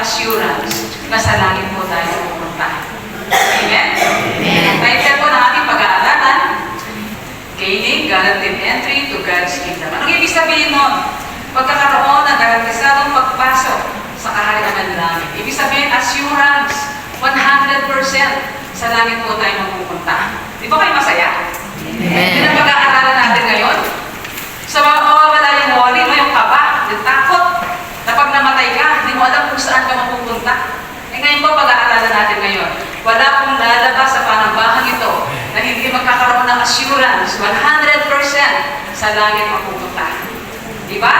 assurance na sa langit po tayo pupunta. Amen? Ang title po ng ating pag-aaralan, Gaining Guaranteed Entry to God's Kingdom. Anong ibig sabihin nun? Pagkakaroon ng garantisadong pagpasok sa kaharian ng langit. Ibig sabihin, assurance, 100% sa langit po tayo mapupunta. Di ba kayo masaya? Yun ang pag-aaralan natin ngayon. So, mawawala yung worry mo, yung kaba, yung takot, na pag namatay ka, hindi mo alam kung saan ka mapupunta. Eh ngayon po, pag-aaralan natin ngayon. Wala pong lalabas sa panambahang ito na hindi magkakaroon ng assurance, 100% sa langit mapupunta. Di ba?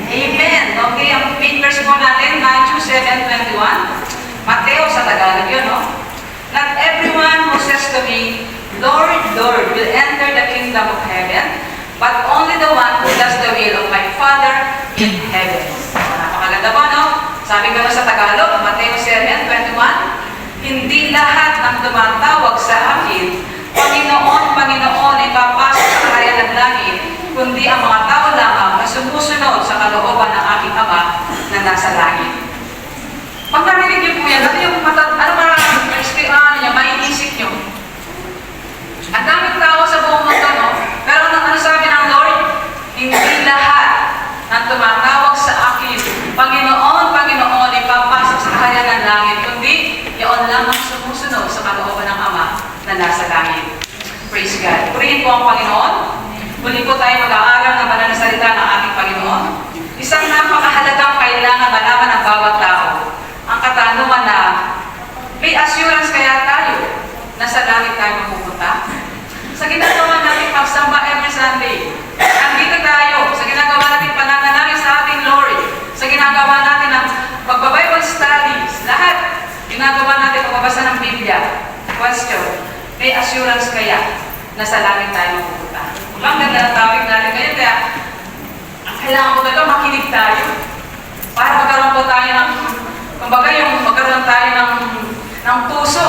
Amen. Okay, ang main verse po natin, Matthew 7:21. Mateo sa Tagalog yun, no? Not everyone who says to me, Lord, Lord, will enter the kingdom of heaven, but only the one who does the will of my Father in heaven. Napakaganda po, no? Sabi ko sa Tagalog, Mateo 7:21, hindi lahat ng tumatawag sa akin, Panginoon, Panginoon, ipapasok sa kaharian ng langit, kundi ang mga tao lamang na sumusunod sa kalooban ng aking Ama na nasa langit. Pag narinig niyo po yan, ano yung maiisip niyo? Ang daming tao sa buong mundo, no? Pero ano sabi ng Lord? Hindi lahat ng tumatawag sa akin, Panginoon, Panginoon, ipapasok sa kaharian ng langit, kundi yun lamang sumusunod sa kalooban ng Ama na nasa langit. Praise God. Purihin po ang Panginoon. Muli po tayo mag-aaral ng banal na salita ng ating Panginoon. Isang napakahalagang kailangan malaman ng bawat tao. Ang katanungan na, may assurance kaya tayo na sa langit tayo mapupunta? Sa ginagawa natin pagsamba every Sunday, andito tayo sa ginagawa natin pananalangin sa ating Lord, sa ginagawa natin ng pagbabible studies, lahat ginagawa natin pagbabasa ng Biblia. Question, may assurance kaya na sa langit tayo mapupunta? Ang ganda ng topic natin ngayon, kaya kailangan po talaga makinig tayo para magkaroon po tayo ng, kumbaga yung magkaroon tayo ng puso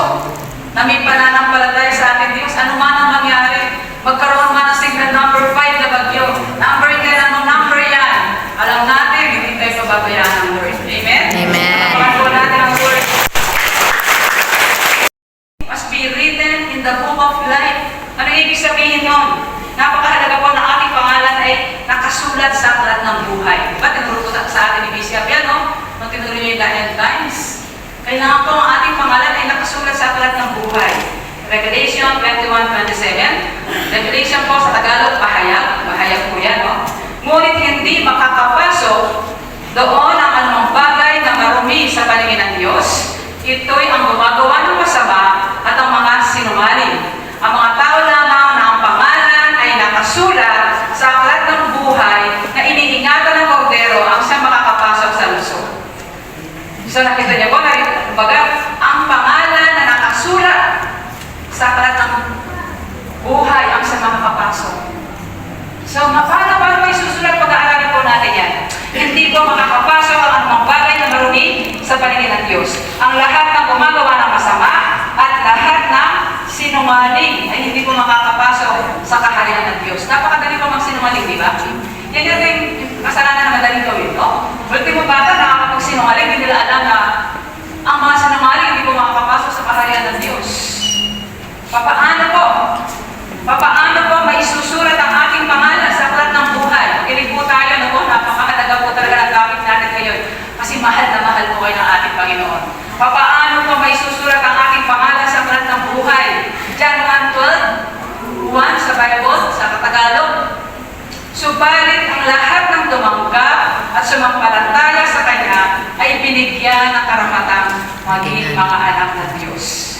na may pananampalataya sa ating Diyos. Ano man ang mangyari, magkaroon man ng signal number 5 na bagyo, number 10, anong number yan? Alam natin, hindi tayo pababayaan ng Lord. Amen? Amen. Pagkaroon po natin ang Word. Must be written in the book of life. Ano ibig sabihin nun? Napakahalaga po na ating pangalan ay nakasulat sa aklat ng buhay. Diba? Tinuro po sa atin ni Bishop yan, no? Nung tinuro niyo yung Daniel Times. Kailangan po ang ating pangalan ay nakasulat sa aklat ng buhay. Revelation 21:27. Revelation po sa Tagalog, pahayag. Pahayag po yan, no? Ngunit hindi makakapasok doon ang anumang bagay na marumi sa paningin ng Diyos. Ito'y ang gumagawa ng masama at ang mga sinungaling. Ang mga tao lamang na ang pangalan ay nakasulat sa aklat ng buhay na iniingatan ng kordero ang siyang makakapasok sa lungsod. So nakita niyo po, kumbaga, ang pangalan na nakasulat sa aklat ng buhay ang siyang makakapasok. So paano may susulat pag-aaralin po natin yan? Hindi po makakapasok ang anumang bagay na marumi sa paningin ng Diyos. Ang lahat ng gumagawa ng masama at lahat ng sinungaling ay hindi po makakapasok sa kaharian ng Diyos. Napakadali po magsinungaling, di ba? Yan yung kasalanan na madaling gawin, no? Ultimo bata, nakakapagsinungaling, hindi nila alam na ang mga sinungaling hindi po makakapasok sa kaharian ng Diyos. Papaano po may susulat ang ating pangalan sa aklat ng buhay? Kinig po tayo, no po? Napakahalaga po talaga ng topic natin ngayon. Kasi mahal na mahal po kayo ng ating Panginoon. Papaano po may susulat ang ating pangalan sa aklat ng buhay? John 1:12, sa Bible, sa Tagalog. Subalit ang lahat ng tumanggap at sumampalataya sa Kanya ay binigyan ng karapatang maging mga anak ng Diyos.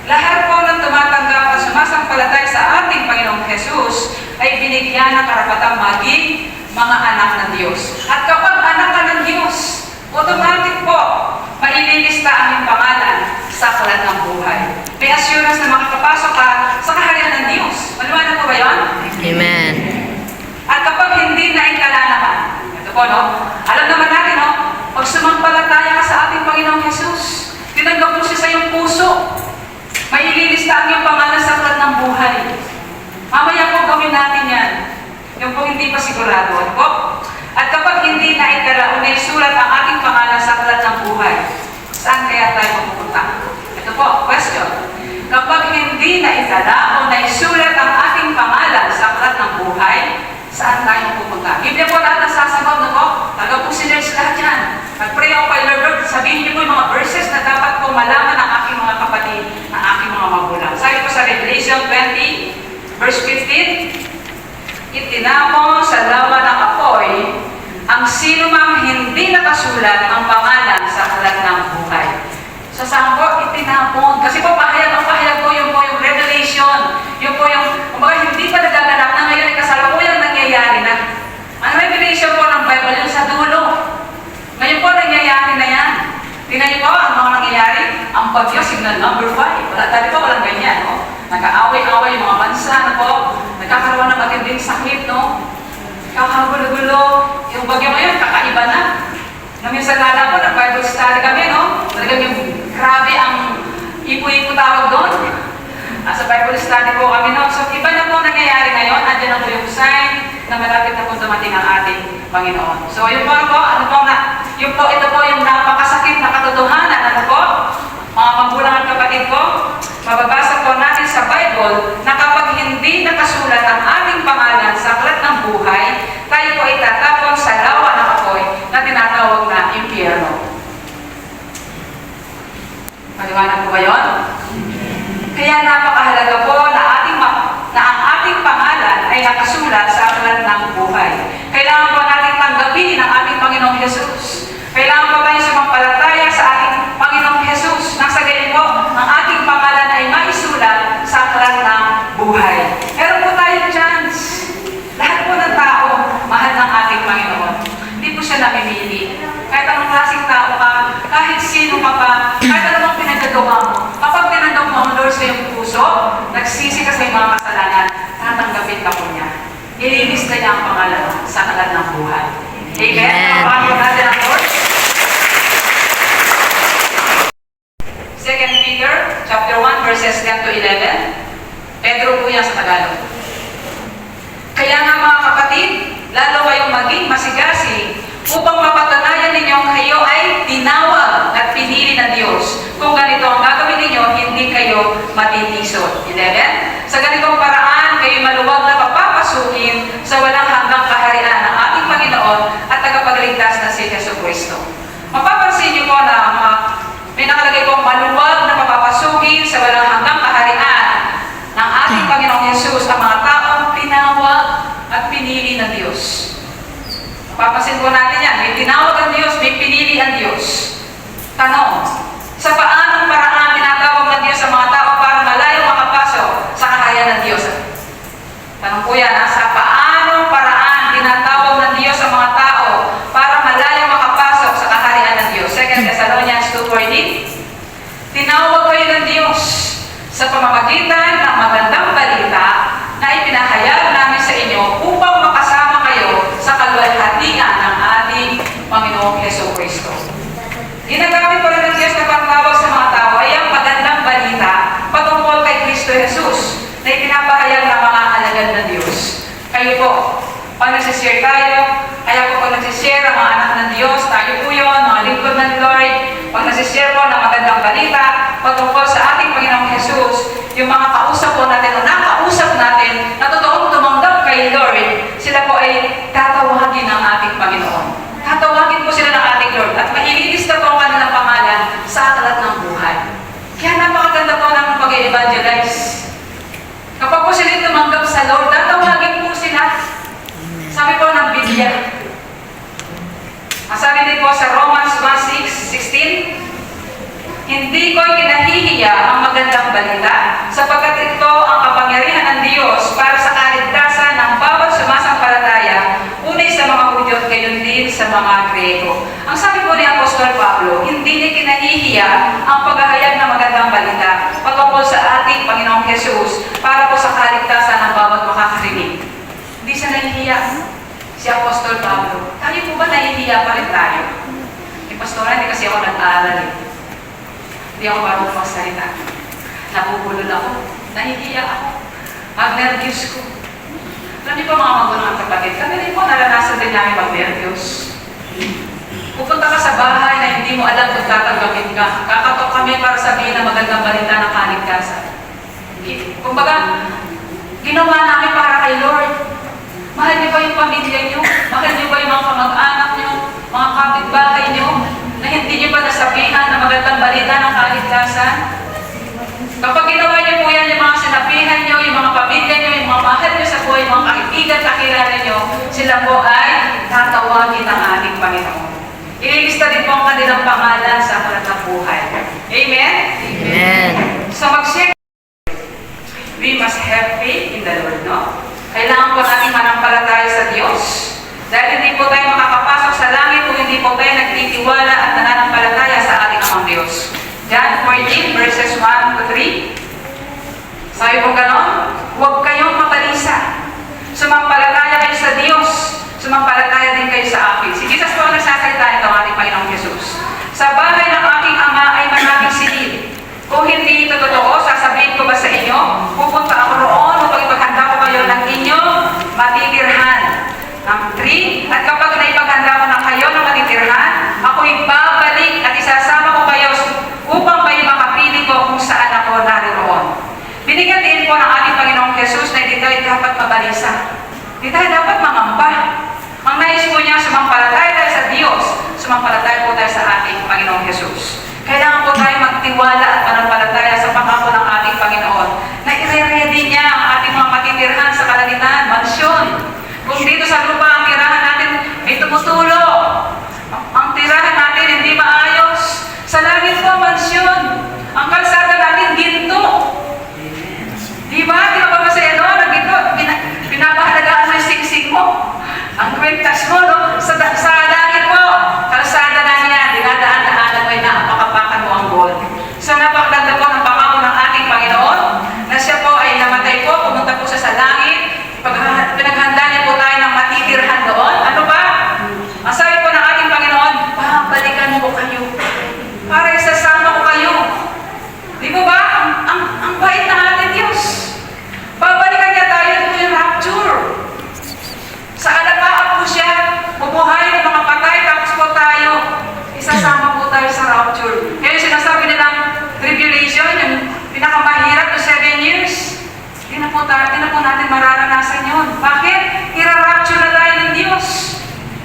Lahat po ng tumatanggap at sumasampalataya sa ating Panginoong Jesus ay binigyan ng karapatang maging mga anak ng Diyos. At kapag anak ka ng Diyos, automatic po, maililista ang iyong pangalan sa aklat ng buhay. May assurance na makakapasok ka sa kaharian ng Diyos. Maliwanag po ba yun? Amen. At kapag hindi na ikala naman, ito po, no? Alam naman natin, no? Pag sumampalataya ka sa ating Panginoong Jesus, tinanggap mo siya sa iyong puso, may ililista ang iyong pangalan sa aklat ng buhay. Mamaya po gawin natin yan. Yung po hindi pa sigurado. Ano po? At kapag hindi na itala o naisulat ang ating pangalan sa aklat ng buhay, saan kaya tayo mapupunta? Ito po, question. Kapag hindi na itala o naisulat ang ating pangalan sa aklat ng buhay, saan tayo mapupunta? Biblia po lahat nasasagot na po. Taga po si Lord lahat yan. Nag-pray ako kay Lord, sabihin niyo po yung mga verses na dapat po malaman ng aking mga kapatid, ng aking mga magulang. Sabi po sa Revelation 20, verse 15, itinapon sa lawa ng apoy ang sino mang hindi nakasulat ang pangalan sa aklat ng buhay. So saan po? Itinapon. Kasi po pahayag po yung revelation. Yung po yung, kumbaga hindi pa nagaganap na ngayon ay kasalukuyang nangyayari na. Ang revelation po ng Bible yung sa dulo. Ngayon po nangyayari na yan. Tingnan niyo po ang mga nangyayari. Ang bagyo, signal number 5. Dati po walang ganyan, no? Nag-aaway-away yung mga bansa na po. Nagkakaroon ng matinding sakit, no? Kakagulo-gulo. Yung bagyo ngayon, kakaiba na. Nung yung sa gala po, nag-Bible study kami, no? Talagang yung grabe ang ipo-ipo tawag doon. Sa Bible study po kami, no? So, iba na po nangyayari ngayon. Andiyan na po yung sign na malapit na po dumating ang ating Panginoon. So, yun po, ano po na, ito po yung napakasakit na katotohanan, ano po? Mga magulang at kapatid ko, mababasa po natin sa Bible na kapag hindi nakasulat ang ating pangalan sa aklat ng buhay, tayo po ay tatapon sa lawa ng apoy na tinatawag na impyerno. Maliwanag po ba yun? Kaya napakahalaga po na ang ating pangalan ay nakasulat sa aklat ng buhay. Kailangan po natin tanggapin ang ating Panginoong Jesus. Kailangan po tayo sumampalataya sa ating Panginoong Jesus. Nang sa ganyan po, ang ating pangalan ay maisulat sa aklat ng buhay. Meron po tayong chance. Lahat po ng tao, mahal ng ating Panginoon. Hindi po siya namimili. Kahit anong klaseng tao ka, kahit sino ka pa, kahit anong pinagagawa mo, kapag tinanggap mo ang Lord sa iyong puso, nagsisi ka sa iyong mga kasalanan, tatanggapin ka po niya. Ililista niya ang pangalan sa aklat ng buhay. Amen? Kapag natin ang Lord. 2 Peter chapter 1 verses 10 to 11. Pedro po yan sa Tagalog. Kaya nga mga kapatid, lalo kayong maging masigasig upang mapatunayan ninyong kayo ay tinawag at pinili ng Diyos. Kung ganito ang gagawin ninyo, hindi kayo matitisod. 11. Sa ganitong paraan, kayo maluwag na papapasukin sa walang hanggang kaharian ng ating Panginoon at tagapagligtas na si Jesucristo. Mapapansin niyo po na may nakalagay pong maluwag na papapasukin sa walang hanggang kaharian ng ating Panginoong Yesus ang mga taong tinawag at pinili ng Diyos. Papasin po natin yan. May tinawag ang Diyos, may pinili ang Diyos. Tanong, sa paanong paraan tinatawag ng Diyos sa mga tao para malayo makapasok sa kaharian ng Diyos? Tanong po yan, sa paanong paraan tinatawag ng Diyos sa mga tao para malayo makapasok sa kaharian ng Diyos? 2 Thessalonians 2:14. Tinawag kayo ng Diyos sa pamamagitan ng magandang balita na ipinahayag namin sa inyo upang makasama kayo sa kaluwalhatian ng ating Panginoong Jesucristo. Ginagamit pa rin ng Diyos na pagtawag sa mga tao ay ang magandang balita patungkol kay Kristo Jesus na ipinapahayag ng mga alagad ng Diyos. Kayo po, pag nagsishare tayo, kaya po pag nagsishare ang mga anak ng Diyos, tayo po yun, mga lingkod ng Lord, pag nagsishare po ng magandang balita patungkol sa ating Panginoong Jesus, yung mga kausap po natin o nakausap natin na totoong tumanggap kay Lord, sila po ay tatawagin ng ating Panginoon. Tatawagin po sila ng ating Lord at maililista po ang kanilang pangalan sa aklat ng buhay. Kaya napakaganda po ng pag-evangelize. Kapag po sila tumanggap sa Lord, tatawagin po sila. Sabi po ng Biblia. Sabi din po sa Romans 1:16, hindi ko kinahihiya ang magandang balita sapagkat ito ang kapangyarihan ng Diyos para sa kaligtasan ng bawat sumasampalataya, unay sa mga Hudyo at gayon din sa mga Grego. Ang sabi po ni Apostol Pablo, hindi niya kinahihiya ang paghahayag ng magandang balita patungkol sa ating Panginoong Jesus para po sa kaligtasan ng bawat makakarinig. Hindi siya nahihiya. Si Apostol Pablo, tayo po ba nahihiya pa rin tayo? Pastora, hindi kasi ako nag-aaral eh. Hindi ako marunong magsalita. Nabubulol ako. Nahihiya ako. Mag-nervous ko. Alam niyo po mga magulang at kapatid, kami rin po naranasan din namin mag-nervyos. Pupunta ka sa bahay na hindi mo alam kung tatanggapin ka. Kakatok kami para sabihin na magandang balita ng kaligtasan. Kumbaga, ginawa namin para kay Lord. Mahal niyo ba yung pamilya niyo? Mahal niyo ba yung mga kamag-anak niyo? Mga kapitbahay niyo? Na hindi niyo ba nasabihan na magandang balita ng kaligtasan? Kapag ginawa niyo po yan, yung mga sinabihan niyo, yung mga pamilya niyo, yung mga mahal niyo sa buhay, yung mga kaibigan, kakilala niyo, sila po ay tatawagin ng ating Panginoon. Ililista din po ang kanilang pangalan sa aklat ng buhay. Amen? Amen. So mag-share. We must have faith in the Lord, no? Kailangan po natin manampalataya sa Diyos. Dahil hindi po tayo makakapasok sa langit kung hindi po tayo nagtitiwala at nananampalataya sa ating Amang Diyos. John 14, verses 1 to 3. Sabi po ganon, huwag kayong mabalisa. Sumampalataya kayo sa Diyos. Sumampalataya din kayo sa akin. Si Jesus po ang nagsasalita ito, ating Panginoong Jesus. Sa bahay ng aking Ama ay maraming silid. Kung hindi ito totoo, sasabihin ko ba sa inyo, pupunta ako roon upang ipaghanda ko kayo ng inyong matitirhan. Number 3, at kapag naipaghanda ko na kayo ng matitirhan, ako'y babalik at isasama ko kayo upang kayo makapili ko kung saan ako naroon. Binigyan din po ng ating Panginoong Jesus na hindi tayo dapat mabalisa. Hindi tayo dapat mangamba. Ang nais po niya, sumampalataya tayo sa Diyos, sumampalataya po tayo sa ating Panginoong Jesus. Kailangan po tayo magtiwala at manampalataya sa pangako ng ating Panginoon na i-ready niya ang ating mga matitirhan sa kalangitan, mansyon. Kung dito sa lupa ang tirahan natin may tumutulo, ang tirahan natin hindi maayos, sa langit po mansyon, ang kalsada natin ginto. Diba? Di ba ba masaya doon? Pinapahalagaan mo yung singsing mo. Ang kwentas mo, no? Sa langit po, kalsada na niya, dinadaan-daanan mo na makapakan mo ang gold. So napakaganda po ng pangako ng ating Panginoon na siya po ay namatay po, pumunta po siya sa langit, pinaghanda niya po tayo ng matitirhan doon. Ano ba? Ang sabi po ng ating Panginoon, babalikan ko kayo para isasama ko kayo. Di ba ba? Ang bait ng ating Diyos. Babalikan niya tayo po yung rapture. Sa alabaan po siya, bubuhay ng mga patay, tapos po tayo, isasama po tayo sa rapture. Kaya sinasabi nilang tribulation, yung pinakamahirap na 7 years, hindi na po natin mararanasan yun. Bakit? Ira-rapture na tayo ng Diyos.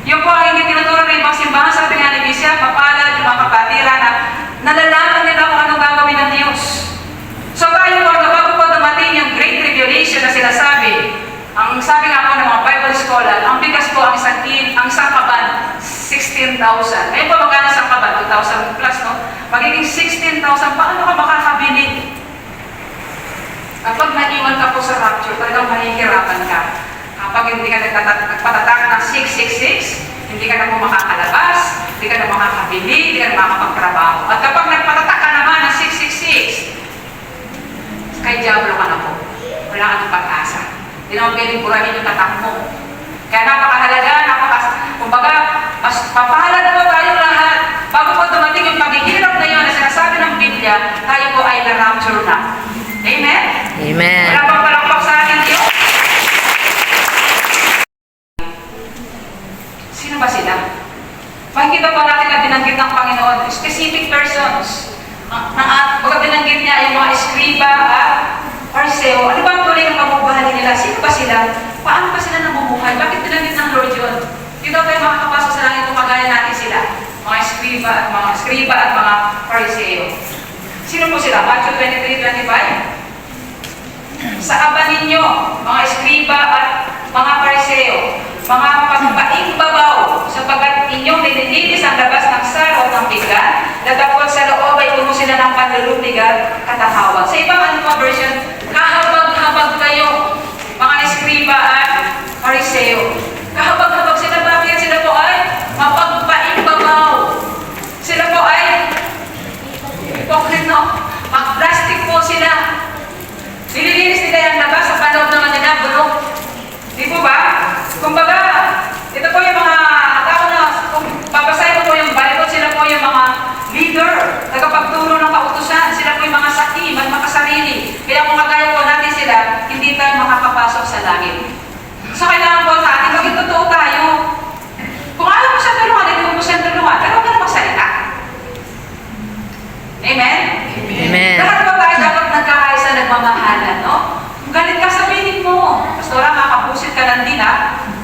Yung po ang hindi tinuturo ng ibang simbahan, sabi nga ni Bishop, mapalad yung mga kapatira na nalalaman nila kung ano gagawin ng Diyos. So tayo po, bago po dumating yung Great Tribulation na sinasabi, ang sabi nga po ng mga Bible scholar, ang bigas po ang isang kaban, 16,000. Ngayon po magkano isang kaban? 2,000 plus, no? Magiging 16,000. Paano ka makakabili? Kapag naiwan ka po sa rapture, talagang mahihirapan ka. Kapag hindi ka nagpatatakan ng 666, hindi ka na po makakalabas, hindi ka na makakabili, hindi ka na makakapagtrabaho. At kapag nagpatatak ka naman ng 666, kay Diablo ka na po. Wala ka ng pag-asa. Hindi naman pwedeng burahin yung tatak mo. Kaya napakahalaga, kumbaga, mas papalad po tayong lahat. Bago po dumating yung paghihirap na yun na sinasabi ng Biblia, tayo po ay na-rapture na. Amen? Amen. Wala pang palakpak sa atin Diyos. Sino ba sila? Makikita po natin na binanggit ng Panginoon, specific persons. Baga binanggit niya yung mga eskriba at Pariseo. Ano ba ang tuloy ng pamumuhay nila? Sino ba sila? Paano ba sila namumuhay? Bakit binanggit ng Lord yun? Hindi daw tayo makakapasok sa langit kung kagaya natin sila. Mga eskriba at mga Pariseo. Sino po sila? Matthew 23:25. Sa aba ninyo, mga eskriba at mga Pariseo, mga pagpaing babaw, sapagkat inyong nililinis ang labas ng saro at ng bigat, datapot sa loob ay puno sila ng panlulupig at katatawag. Sa ibang ano pa version, kahabag-habag kayo, mga eskriba at Pariseo. Kahabag-habag sila, bakit sila po ay mapagpaing babaw? Sila po ay hipokrito, mag-plastic po sila. Nililinis nila yung labas, sa panoob naman nila, bulok. Di po ba? Kung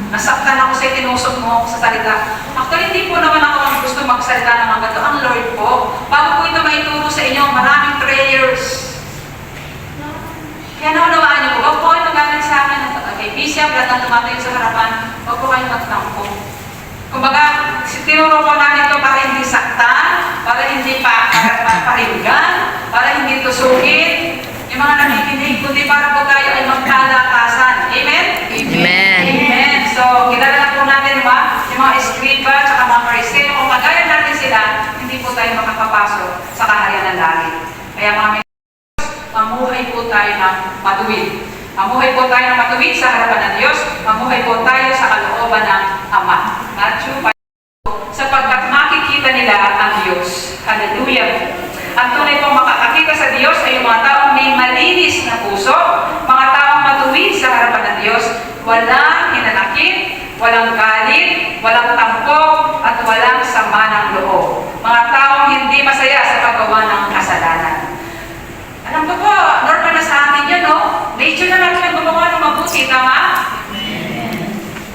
Nasaktan ako sa tinusok mo ako sa salita. Actually, hindi po naman ako ang gusto magsalita ng mga ganito. Ang Lord po, bago po ito maituro sa inyo, maraming prayers. Kaya naunawaan niyo po, huwag po kayo magalit sa akin. Okay, Bishop, lahat ng tumating sa harapan, huwag po kayo magtampo. Kumbaga, tinuro po namin ito para hindi saktan, para hindi paringgan, para hindi tusugin. Yung mga nakikinig, kundi para po tayo ay magkalakasan. Amen? Amen. Amen. So, kilala na po natin yung mga escriba at mga fariseo. Kung kagaya natin sila, hindi po tayo makakapasok sa kaharian ng langit. Kaya mga mamuhay po tayo ng matuwid. Mamuhay po tayo ng matuwid sa harapan ng Diyos. Mamuhay po tayo sa kalooban ng Ama. Matthew 5. Sapagkat makikita nila ang Diyos. Hallelujah. Ang tunay pong makakakita sa Diyos ay yung mga taong may malinis na puso, mga taong matuwid sa harapan ng Diyos, walang hinanakit, walang galit, walang tampok, at walang sama ng loob. Mga taong hindi masaya sa paggawa ng kasalanan. Alam ko po, normal na sa atin yan, no? Nature na natin ang gumawa ng mabuti, tama?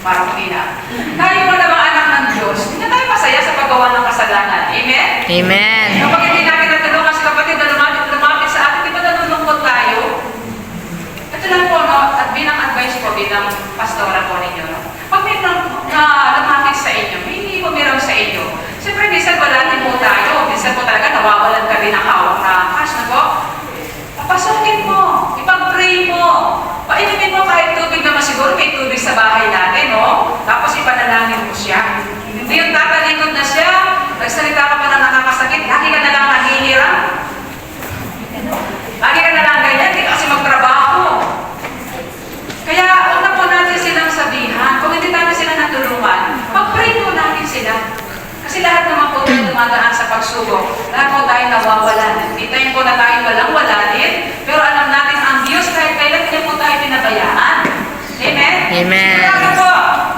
Parang hindi na. Tayo mo na mga anak ng Diyos, hindi na tayo masaya sa paggawa ng kasalanan. Amen? Amen. Kapag hindi natin natulungan si kapatid na lumapit sa atin, di ba nalulungkot tayo? Ito lang po, no? At bilang advice po, bilang pastora po ninyo, no? Pag may lumapit sa inyo, may pumirang sa inyo, siyempre, minsan wala din po tayo. Minsan po talaga nawawalan ka din ng hawak na cash, na po. Papasukin mo, ipag-pray mo, painumin mo kahit tubig naman siguro, may tubig sa bahay natin, no? Tapos ipanalangin mo siya. Hindi yung tatalikod na siya, nagsalita ka pa na nakakasakit, lagi ka na lang nahihiram. Lagi ka na lang ganyan, hindi kasi magtrabaho. Kaya, huwag na po natin silang sabihan, kung hindi natin sila natulungan, pag-pray po natin sila. Kasi lahat naman po tayo dumadaan sa pagsubok. Lahat po tayo nawawalan. Hintayin po na tayo walang-wala din. Pero alam natin, ang Diyos kahit kailan niya po tayo pinabayaan. Amen? Amen. Kaya po,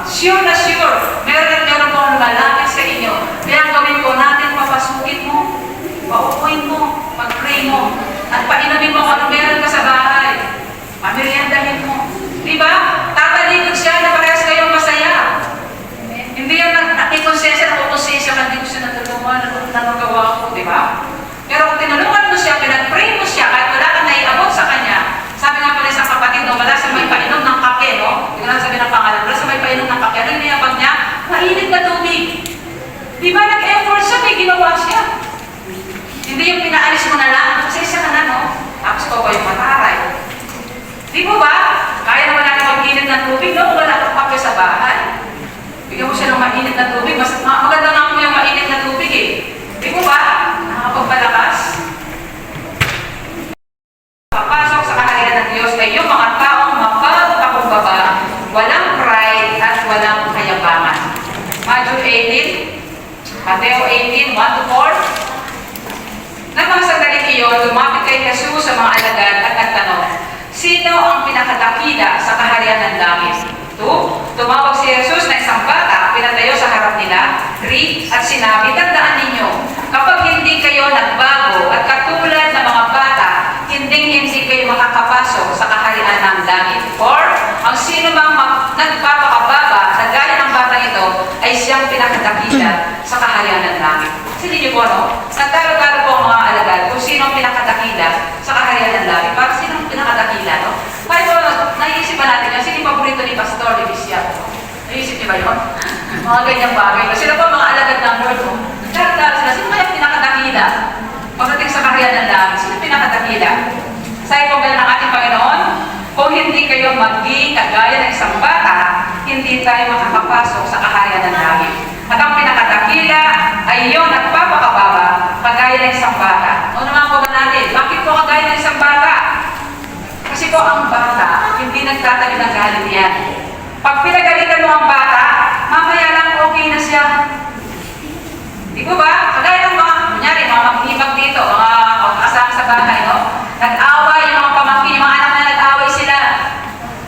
sure na sure, meron po ang lumalapit sa inyo. Kaya ang gawin po natin, papasukin mo, paupuin mo, pag-pray mo, at painumin mo kung ano meron ka sa bahay. Pamilyandahin mo. Diba? Tatalikod siya na parehas kayong masaya. Hindi yan nakikonsensya, nakukonsensya ka, hindi ko siya natulungan, nanagawa ko, di ba? Pero kung tinulungan mo siya, pinag-pray mo siya, kahit wala kang naiabot sa kanya, sabi nga pala sa kapatid, no, wala sa may painom ng kape, no? Hindi ko lang sabi ng pangalan, wala sa may painom ng kape, ano yung niyabag niya? Mainit na tubig. Di ba nag-effort siya, may ginawa siya? Hindi yung pinaalis mo na lang, kasi siya ka na, no? Tapos ko yung mataray. Di mo ba? Kaya naman natin mag-init ng tubig, no? Wala kang kape sa bahay. Bigyan mo siya ng mainit na tubig. Maganda nga mo yung mainit na tubig eh. Di mo ba? Nakakapagpalakas. Papasok sa kaharian ng Diyos ay yung mga taong mapagpakumbaba, walang pride at walang kayabangan. Matthew 18, Mateo 18, 1-4. Nang mga sandaling iyon, lumapit kay Jesus sa mga alagad at nagtanong, sino ang pinakadakila sa kaharian ng langit? 2. Tumawag si Jesus na isang bata, pinatayo sa harap nila. 3. At sinabi, tandaan ninyo, kapag hindi kayo nagbago at katulad ng mga bata, hindi kayo makakapasok sa kaharian ng langit. 4. Ang sino mang nagpapakababa na gaya ng bata ito ay siyang pinakadakila sa kaharian ng langit. Sili niyo po, no? Nagtalo-talo po ang mga alagad kung sino ang pinakadakila sa kaharian ng langit. Para sino ang pinakadakila, no? Kaya po, naiisip ba natin yan? Sino yung paborito ni Pastor de Bishop? Naiisip niyo ba yun? Mga ganyang bagay. Sila po mga alagad ng Lord, no? Nagtalo-talo sila. Sino kaya pinakadakila? Pagdating sa kaharian ng langit, sino pinakadakila? Sabi po ba ng ating Panginoon? Kung hindi kayo maging kagaya ng isang bata, hindi tayo makakapasok sa kaharian ng langit. At ang pinakadakila ay yung nagpapakababa kagaya ng isang bata. O naman po ba natin? Bakit po kagaya ng isang bata? Kasi po ang bata, hindi nagtatanim ng galit yan. Pag pinagalitan mo ang bata, mamaya lang okay na siya. Di ba ba? Kagaya ng mga, kunyari, mga maghibag dito, mga kasama sa bahay, no? Nag-away, yung mga pamangkin, yung mga anak na nag-away sila.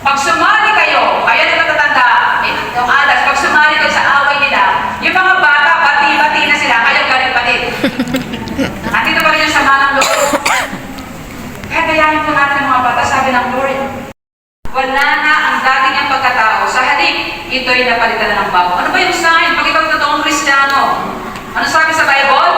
Pag sumali kayo, ayan na natatanda, yung alas, pag sumali kayo sa away nila, yung mga bata, bati-bati na sila, kayo galit pa din. Nandito pa rin yung sama ng loob. Kaya gayahin po natin mga bata, sabi ng Lord, wala na ang dating ang pagkatao. Sa halip, ito'y ay napalitan na ng bago. Ano ba yung sign? Pag ikaw totoong Kristiyano, ano sabi sa Bible?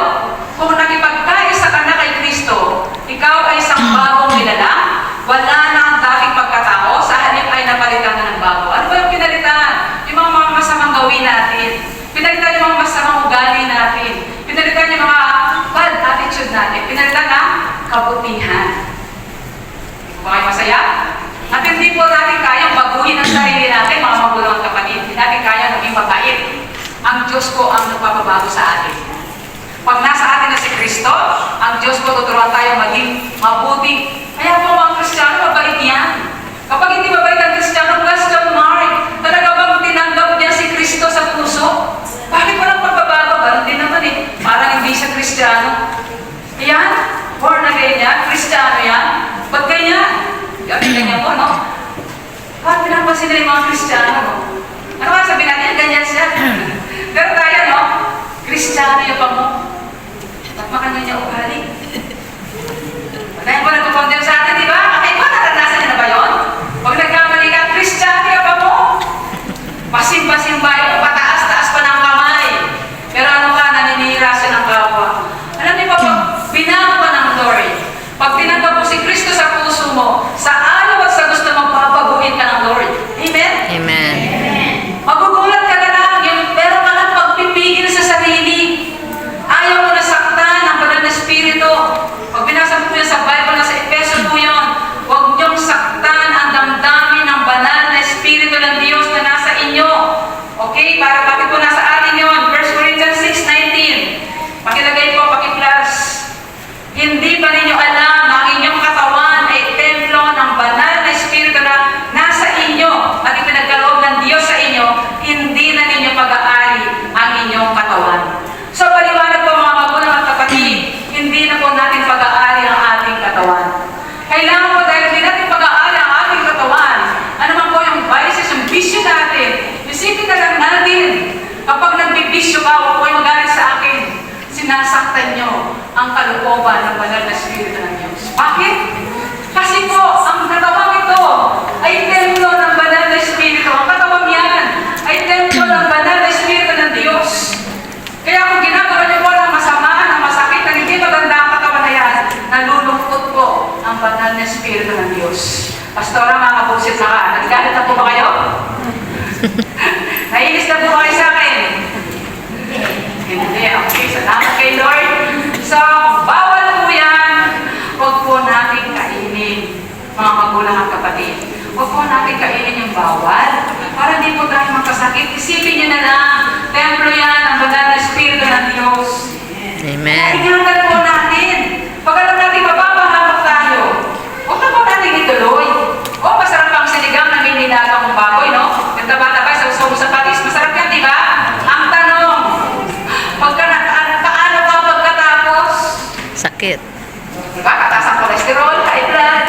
Kung nakipagkaisa ka na kay Kristo, ikaw ay isang bagong nilalang, wala na ang dating pagkatao, sa halip ay napalitan na ng bago. Ano ba yung pinalitan? Yung mga masamang gawin natin. Pinalitan yung mga masamang ugali natin. Pinalitan yung mga bad attitude natin. Pinalitan ng kabutihan. Ba kayo masaya? At hindi po natin kayang baguhin ang sarili natin, mga magulang at kapatid. Hindi natin kayang maging mabait. Ang Diyos po ang nagpapabago sa atin. Pag nasa atin na si Kristo, ang Diyos po tuturuan tayo maging mabuti. Kaya po mga Kristiyano, mabait yan. Kapag hindi mabait ang Kristiyano, question mark. Talaga bang tinanggap niya si Kristo sa puso? Bakit walang pagbabago? Ganun din naman eh. Parang hindi siya Kristiyano. Yan, born again yan, Kristiyano yan. Ba't ganyan? Yan, ganyan po, no? Bakit pinapansin nila yung mga Kristiyano, no? Ano nga sabihin natin? Ganyan siya. Pero tayo, no? Kristiyano yung pa mo. Ba't makanya niya ugali? Kaya po nagpapondem sa atin, di ba? Ay, ba, naranasan niya na ba yun? Pag nagkamali ka, Kristiyano yung pa mo. Pasimba-simba yung pataas-taas pa ng kamay. Pero ano ka, naninira siya ng kapwa. Alam niyo po, pag binago ka ng Lord, pag tinanggap mo si Kristo sa puso mo, sa araw at sa gusto mo, papaguhin ka ng Lord. Amen? Amen. Magugulat ka na lang, pero walang pagpipigil sa sarili. Ayaw mo na saktan ang banal na Espiritu. Pag binasa mo yan sa Bible na sa Efeso po yun, huwag niyong saktan ang damdamin ng banal na Espiritu ng Diyos na nasa inyo. Okay? Para bakit po nasa atin yun? 1 Corinthians 6:19. Pakilagay po, pakiplus. Hindi ba ninyo alam na ang inyong katawan ay templo ng banal na Espiritu na nasa inyo at ipinagkaloob ng Diyos sa inyo, hindi na ninyo pag-aari ang inyong katawan. So, paliwanag po mga magulang at kapatid, hindi na po natin pag-aari ang ating katawan. Kailangan po dahil hindi natin pag-aari ang ating katawan, ano man po yung vices, yung bisyo natin, isipin na lang natin, kapag nagbibisyo ka, huwag po yung magalit sa akin, sinasaktan nyo ang kalooban ng banal na Espiritu ng Diyos. Bakit? Kasi po, ang katawang ito ay templo ng banal na Espiritu. Ang katawang yan ay templo ng banal na Espiritu ng Diyos. Kaya kung ginagawa niyo po ng masama, ng masakit, na hindi maganda ang katawan na yan, nalulungkot po ang banal na Espiritu ng Diyos. Pastora, mga kabusit na ka, nagagalit na po ba kayo? Nainis na po kayo sa akin? Hindi. Okay, salamat kay Lord. So, bawal po yan. Huwag po natin kainin, mga magulang at kapatid. Huwag po natin kainin yung bawal. Para di po tayo magkasakit. Isipin niyo na lang, templo yan, ang banal na Espiritu ng Diyos. Amen. Ingatan po natin. Pag alam natin mapapahamak tayo, huwag na po natin ituloy. O, masarap ang sinigang na may nilagang baboy, no? Yung taba-taba sa uso sa patis, masarap yan, di ba? Ang tanong, paano ka pagkatapos? Sakit. Diba? Kataas ang cholesterol, high blood.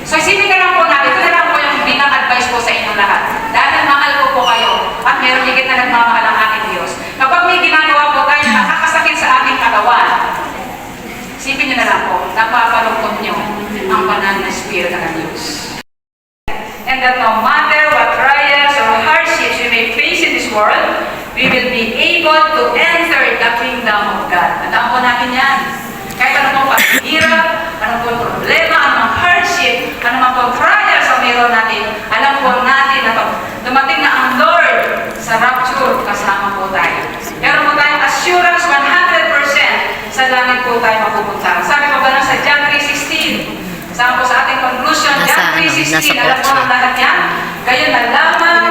So, isipin ka lang po natin. Ito na lang po yung bilang advice po sa inyong lahat. Dahil mahal ko po kayo at meron higit na nagmamahal ang ating Diyos. Kapag may ginagawa po tayo na nakakasakit sa ating katawan, isipin nyo na lang po, napapalungkot nyo ang banal na Espiritu ng Diyos. And that no matter what trials or hardships we may face in this world, we will be able to enter the kingdom of God. Tandaan po natin yan. Kahit ano pong paghihirap, ano pong problema, ano pong hardship, ano pong trials ang meron natin, alam po natin na pag dumating na ang Lord sa rapture, kasama po tayo. Meron po tayong assurance 100% sa langit po tayo mapupunta. Sabi po ba lang sa John 3:16? Kasama po sa ating conclusion, John 3:16, alam po ng lahat yan? Kayo na lamang